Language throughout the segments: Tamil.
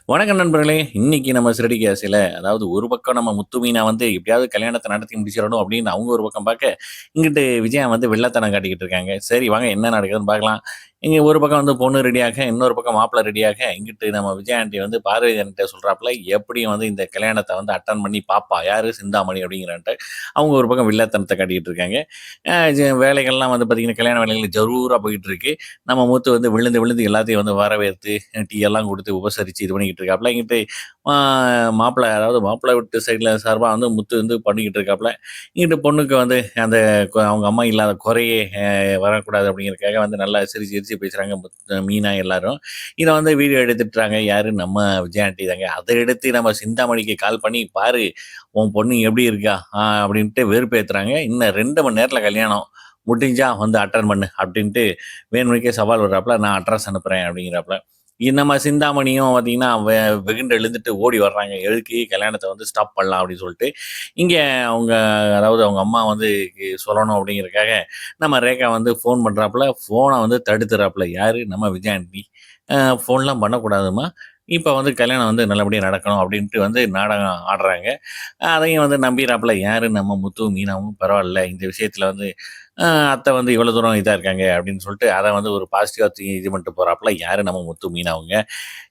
வணக்கம் நண்பர்களே! இன்னைக்கு நம்ம சிறடி கேஸில அதாவது ஒரு பக்கம் நம்ம முத்து மீனா வந்து எப்படியாவது கல்யாணத்த நடத்தி முடிச்சிரணும் அப்படின்னு அவங்க ஒரு பக்கம் பார்க்க, இங்கிட்டு விஜயா வந்து வில்லத்தனம் காட்டிக்கிட்டு இருக்காங்க. சரி வாங்க என்ன நடக்குதுன்னு பார்க்கலாம். இங்க ஒரு பக்கம் வந்து பொண்ணு ரெடியாக, இன்னொரு பக்கம் மாப்பிள்ளை ரெடியாக, இங்கிட்டு நம்ம விஜயா ஆண்டி வந்து பார்வதியான்ட்ட சொல்றாப்புல, எப்படியும் வந்து இந்த கல்யாணத்த வந்து அட்டெண்ட் பண்ணி பாப்பா. யாரு? சிந்தாமணி அப்படிங்கிறான்ட்டு. அவங்க ஒரு பக்கம் வில்லத்தனத்த காட்டிக்கிட்டு இருக்காங்க. வேலைகள்லாம் வந்து பார்த்தீங்கன்னா, கல்யாண வேலைகள் ஜரூரா போயிட்டு இருக்கு. நம்ம மூத்து வந்து விழுந்து விழுந்து எல்லாத்தையும் வந்து வரவேற்று, டீ எல்லாம் குடுத்து உபசரிச்சு இது பண்ணிக்கிட்டு இருக்காப்புல. இங்கிட்டு ஆ மாப்பிள்ளை அதாவது மாப்பிள்ளை வீட்டு சைட்ல சார்பா வந்து முத்து வந்து பண்ணிக்கிட்டு இருக்காப்புல. இங்கிட்டு பொண்ணுக்கு வந்து அந்த அவங்க அம்மா இல்லாத குறையே வரக்கூடாது அப்படிங்கிறதுக்காக வந்து நல்லா சிரிச்சு சிரிச்சு பேசுறாங்க மீனா எல்லாரும். இத வந்து வீடியோ எடுத்துட்றாங்க. யாரு? நம்ம விஜயா ஆண்டி தாங்க. அத எடுத்து நம்ம சிந்தாமணிக்கு கால் பண்ணி, "பாரு உன் பொண்ணு எப்படி இருக்கா?" அப்படின்ட்டு வெறுப்பேத்துறாங்க. இன்னும் 2 மணி நேரத்தில கல்யாணம். முடிஞ்சா வந்து அட்டெண்ட் பண்ணு அப்படின்ட்டு வேணும்னே சவால் விடுறாப்புல. நான் அட்ரஸ் அனுப்புறேன் அப்படிங்கிறாப்புல. நம்ம சிந்தாமணியும் பார்த்தீங்கன்னா, வெகுண்டு எழுந்துட்டு ஓடி வர்றாங்க. எதுக்கு கல்யாணத்த வந்து ஸ்டாப் பண்ணலாம் அப்படின்னு சொல்லிட்டு. இங்க அவங்க அதாவது அவங்க அம்மா வந்து சொல்லணும் அப்படிங்கிறதுக்காக, நம்ம ரேகா வந்து ஃபோன் பண்றாப்புல. ஃபோன வந்து தடுத்துறாப்புல. யாரு? நம்ம விஜயா ஆண்டி. ஃபோன்லாம் பண்ணக்கூடாதும்மா. இப்ப வந்து கல்யாணம் வந்து நல்லபடியா நடக்கணும் அப்படின்ட்டு வந்து நாடகம் ஆடுறாங்க. அதையும் வந்து நம்பிறாப்புல. யாரு? நம்ம முத்துவும், மீனாவும் பரவால்ல. இந்த விஷயத்துல வந்து அ அத்தை வந்து இவ்வளோ தூரம் இதா இருக்காங்க அப்படின்னு சொல்லிட்டு, அத வந்து ஒரு பாசிட்டிவா இது பண்ணிட்டு போறாப்புல. யாரு? நம்ம முத்து, மீனாவுங்க.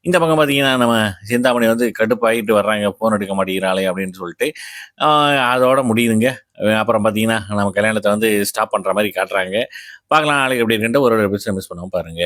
இந்த பக்கம் பார்த்தீங்கன்னா, நம்ம சிந்தாமணி வந்து கடுப்பாயிட்டு வர்றாங்க. ஃபோன் எடுக்க மாட்டேங்கிறாளே அப்படின்னு சொல்லிட்டு. அ அதோட முடியுதுங்க. அப்புறம் பார்த்தீங்கன்னா, நம்ம கல்யாணத்த வந்து ஸ்டாப் பண்ற மாரி காட்டுறாங்க. பார்க்கலாம் நாளைக்கு எப்படி இருக்குன்ட்டு ஒரு ஒரு எபிசோட் மிஸ் பண்ணாம பாருங்க.